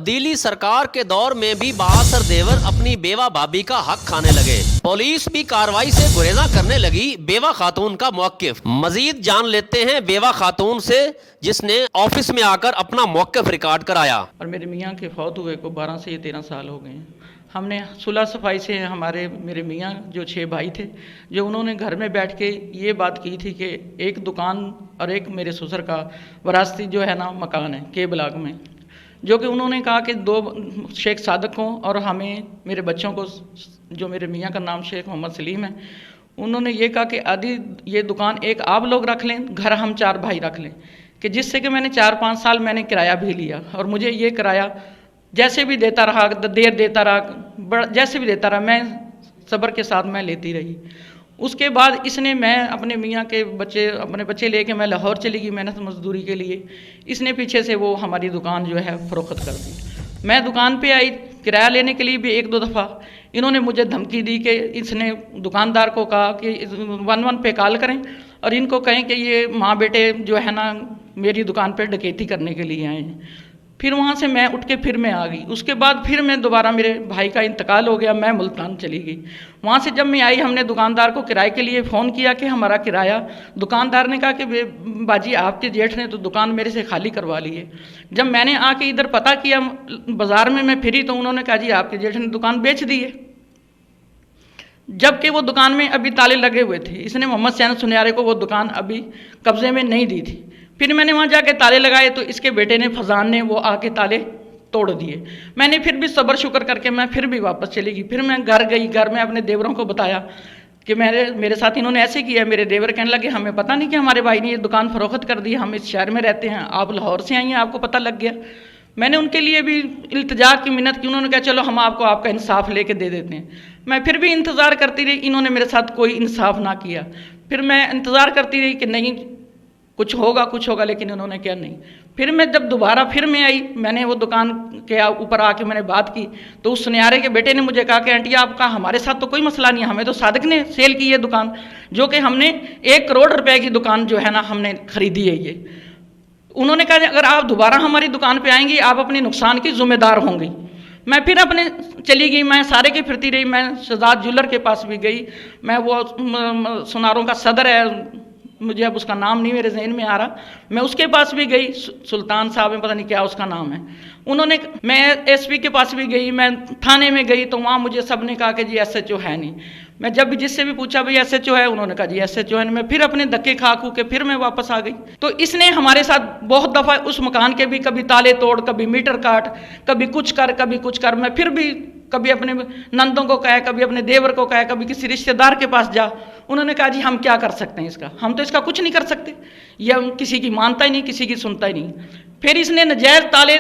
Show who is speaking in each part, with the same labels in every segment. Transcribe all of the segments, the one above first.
Speaker 1: तब्दीली सरकार के दौर में भी बासर देवर अपनी बेवा भाभी का हक खाने लगे। पुलिस भी कार्रवाई से गुरेजा करने लगी। बेवा खातून का मौकिफ। मजीद जान लेते हैं बेवा खातून से जिसने ऑफिस में आकर अपना मौकिफ रिकॉर्ड कराया।
Speaker 2: और मेरे मियाँ के फौत हुए को 12 से 13 साल हो गए हैं। हमने सुलह सफाई से मेरे मियाँ जो 6 भाई थे, जो उन्होंने घर में बैठ के ये बात की थी कि एक दुकान और एक मेरे ससुर का वरासती जो है ना मकान है के ब्लॉक में, जो कि उन्होंने कहा कि 2 शेख सादक हों और हमें मेरे बच्चों को, जो मेरे मियाँ का नाम शेख मोहम्मद सलीम है, उन्होंने ये कहा कि आदि ये दुकान एक आप लोग रख लें, घर हम 4 भाई रख लें, कि जिससे कि मैंने 4-5 साल मैंने किराया भी लिया और मुझे ये किराया जैसे भी देता रहा, देर देता रहा, जैसे भी देता रहा, मैं सब्र के साथ मैं लेती रही। उसके बाद मैं अपने मियाँ के अपने बच्चे लेके मैं लाहौर चली गई मेहनत मजदूरी के लिए। इसने पीछे से वो हमारी दुकान जो है फ़रोख्त कर दी। मैं दुकान पे आई किराया लेने के लिए भी 1-2 दफ़ा। इन्होंने मुझे धमकी दी कि इसने दुकानदार को कहा कि 1-1 पे कॉल करें और इनको कहें कि ये माँ बेटे जो है ना मेरी दुकान पर डकैती करने के लिए आए हैं। फिर वहाँ से मैं उठ के फिर मैं आ गई। उसके बाद फिर मैं दोबारा, मेरे भाई का इंतकाल हो गया, मैं मुल्तान चली गई। वहाँ से जब मैं आई, हमने दुकानदार को किराए के लिए फ़ोन किया कि हमारा किराया, दुकानदार ने कहा कि बाजी आपके जेठ ने तो दुकान मेरे से खाली करवा ली है। जब मैंने आके इधर पता किया बाज़ार में मैं फिरी तो उन्होंने कहा जी आपके जेठ ने दुकान बेच दी है, जबकि वो दुकान में अभी ताले लगे हुए थे। इसने मोहम्मद सैन सुनियारे को वो दुकान अभी कब्ज़े में नहीं दी थी। फिर मैंने वहाँ जाके ताले लगाए तो इसके बेटे ने, फजान ने, वो आके ताले तोड़ दिए। मैंने फिर भी सब्र शुक्र करके मैं फिर भी वापस चली गई। फिर मैं घर गई, घर में अपने देवरों को बताया कि मेरे साथ इन्होंने ऐसे किया। मेरे देवर कहने लगे हमें पता नहीं कि हमारे भाई ने ये दुकान फ़रोख्त कर दी, हम इस शहर में रहते हैं, आप लाहौर से आई हैं, आपको पता लग गया। मैंने उनके लिए भी इल्तिजा की, मिन्नत की। उन्होंने कहा चलो हम आपको आपका इंसाफ लेके दे देते हैं। मैं फिर भी इंतज़ार करती रही, इन्होंने मेरे साथ कोई इंसाफ ना किया। फिर मैं इंतज़ार करती रही कि नहीं कुछ होगा, लेकिन उन्होंने किया नहीं। फिर मैं जब दोबारा फिर मैं आई, मैंने वो दुकान के ऊपर आके मैंने बात की तो उस सुनियारे के बेटे ने मुझे कहा कि आंटी आपका हमारे साथ तो कोई मसला नहीं है, हमें तो सादिक ने सेल की है दुकान, जो कि हमने 1 करोड़ रुपए की दुकान जो है ना हमने खरीदी है ये। उन्होंने कहा अगर आप दोबारा हमारी दुकान पर आएंगी आप अपने नुकसान की जिम्मेदार होंगी। मैं फिर अपने चली गई, मैं सारे की फिरती रही। मैं शहजाद ज्वेलर के पास भी गई, मैं वो सुनारों का सदर है, मुझे अब उसका नाम नहीं मेरे जहन में आ रहा, मैं उसके पास भी गई, सुल्तान साहब में पता नहीं क्या उसका नाम है। मैं एसपी के पास भी गई, मैं थाने में गई तो वहाँ मुझे सब ने कहा कि जी एसएचओ है नहीं। मैं जब भी जिससे भी पूछा भाई एसएचओ है, उन्होंने कहा जी एसएचओ है नहीं। मैं फिर अपने धक्के खा के फिर मैं वापस आ गई। तो इसने हमारे साथ बहुत दफ़ा उस मकान के भी कभी ताले तोड़, कभी मीटर काट, कभी कुछ कर। मैं फिर भी कभी अपने नंदों को कहा, कभी अपने देवर को कहा, कभी किसी रिश्तेदार के पास जा। उन्होंने कहा जी हम क्या कर सकते हैं इसका, हम तो इसका कुछ नहीं कर सकते, यह किसी की मानता ही नहीं, किसी की सुनता ही नहीं। फिर इसने नजायज़ ताले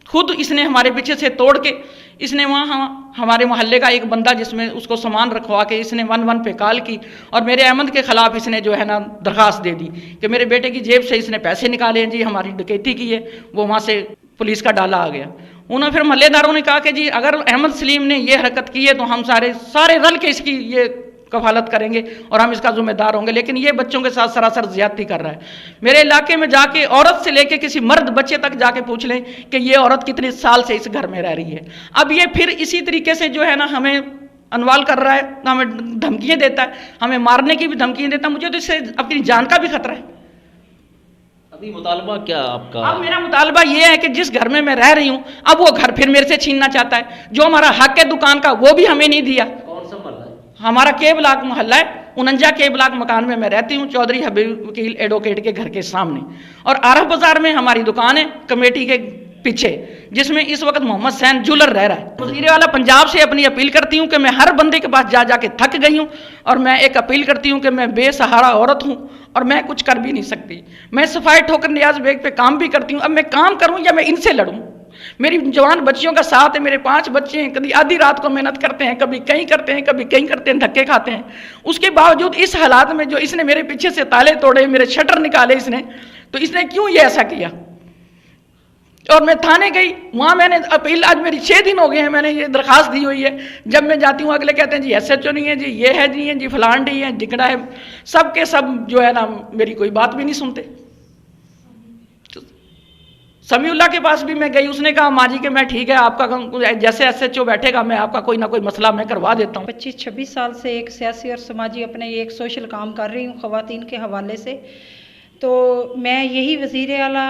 Speaker 2: खुद इसने हमारे पीछे से तोड़ के, इसने वहाँ हमारे मोहल्ले का एक बंदा जिसमें उसको सामान रखवा के इसने 1-1 पे कॉल की और मेरे अहमद के ख़िलाफ़ इसने जो है ना दरख्वास्त दे दी कि मेरे बेटे की जेब से इसने पैसे निकाले हैं जी, हमारी डकैती की है। वो वहाँ से पुलिस का डाला आ गया। उन्होंने फिर मोहल्लेदारों ने कहा कि जी अगर अहमद सलीम ने ये हरकत की है तो हम सारे रल के इसकी ये कफालत करेंगे और हम इसका जिम्मेदार होंगे, लेकिन ये बच्चों के साथ सरासर ज्यादती कर रहा है। मेरे इलाके में जाके औरत से लेके किसी मर्द बच्चे तक जाके पूछ लें कि ये औरत कितने साल से इस घर में रह रही है। अब ये फिर इसी तरीके से जो है ना हमें अनवाल कर रहा है, हमें धमकियाँ देता है, हमें मारने की भी धमकियाँ देता है। मुझे तो इससे अपनी जान का भी खतरा है।
Speaker 1: अभी मुतालबा क्या आपका?
Speaker 2: अब मेरा मुतालबा ये है कि जिस घर में मैं रह रही हूँ अब वो घर फिर मेरे से छीनना चाहता है। जो हमारा हक है दुकान का वो भी हमें नहीं दिया।
Speaker 1: कौन सा मोहल्ला है?
Speaker 2: हमारा के ब्लॉक मोहल्ला है, 49 के ब्लॉक मकान में मैं रहती हूँ, चौधरी हबीब वकील एडवोकेट के घर के सामने। और आरफ बाजार में हमारी दुकान है कमेटी के पीछे, जिसमें इस वक्त मोहम्मद सैन ज्वेलर रह रहा है। वज़ीर आला पंजाब से अपनी अपील करती हूँ कि मैं हर बंदे के पास जा के थक गई हूँ और मैं एक अपील करती हूँ कि मैं बेसहारा औरत हूँ और मैं कुछ कर भी नहीं सकती। मैं सफाई ठोकर नियाज बेग पे काम भी करती हूँ। अब मैं काम करूँ या मैं इनसे लड़ूँ? मेरी जवान बच्चियों का साथ है, मेरे 5 बच्चे हैं, कभी आधी रात को मेहनत करते हैं, कभी कहीं करते हैं, कभी कहीं करते हैं, धक्के खाते हैं। उसके बावजूद इस हालात में जो इसने मेरे पीछे से ताले तोड़े, मेरे शटर निकाले इसने, तो इसने क्यों ये ऐसा किया? और मैं थाने गई, वहाँ मैंने अपील, आज मेरी 6 दिन हो गए हैं मैंने ये दरख्वास्त दी हुई है। जब मैं जाती हूँ अगले कहते हैं जी एसएचओ नहीं है जी, ये है जी, है जी, फलान डी है, जिकड़ा है, सब के सब जो है ना मेरी कोई बात भी नहीं सुनते। समीउल्लाह के पास भी मैं गई, उसने कहा माँ जी के मैं ठीक है, आपका जैसे SHO बैठेगा मैं आपका कोई ना कोई मसला मैं करवा देता हूँ।
Speaker 3: 25-26 साल से एक सियासी और समाजी अपने एक सोशल काम कर रही हूँ ख़वातीन के हवाले से। तो मैं यही वज़ीर आला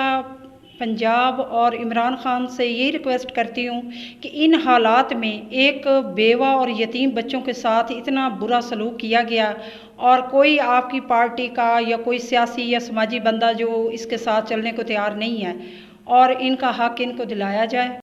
Speaker 3: पंजाब और इमरान ख़ान से यही रिक्वेस्ट करती हूँ कि इन हालात में एक बेवा और यतीम बच्चों के साथ इतना बुरा सलूक किया गया और कोई आपकी पार्टी का या कोई सियासी या समाजी बंदा जो इसके साथ चलने को तैयार नहीं है और इनका हक़ इनको दिलाया जाए।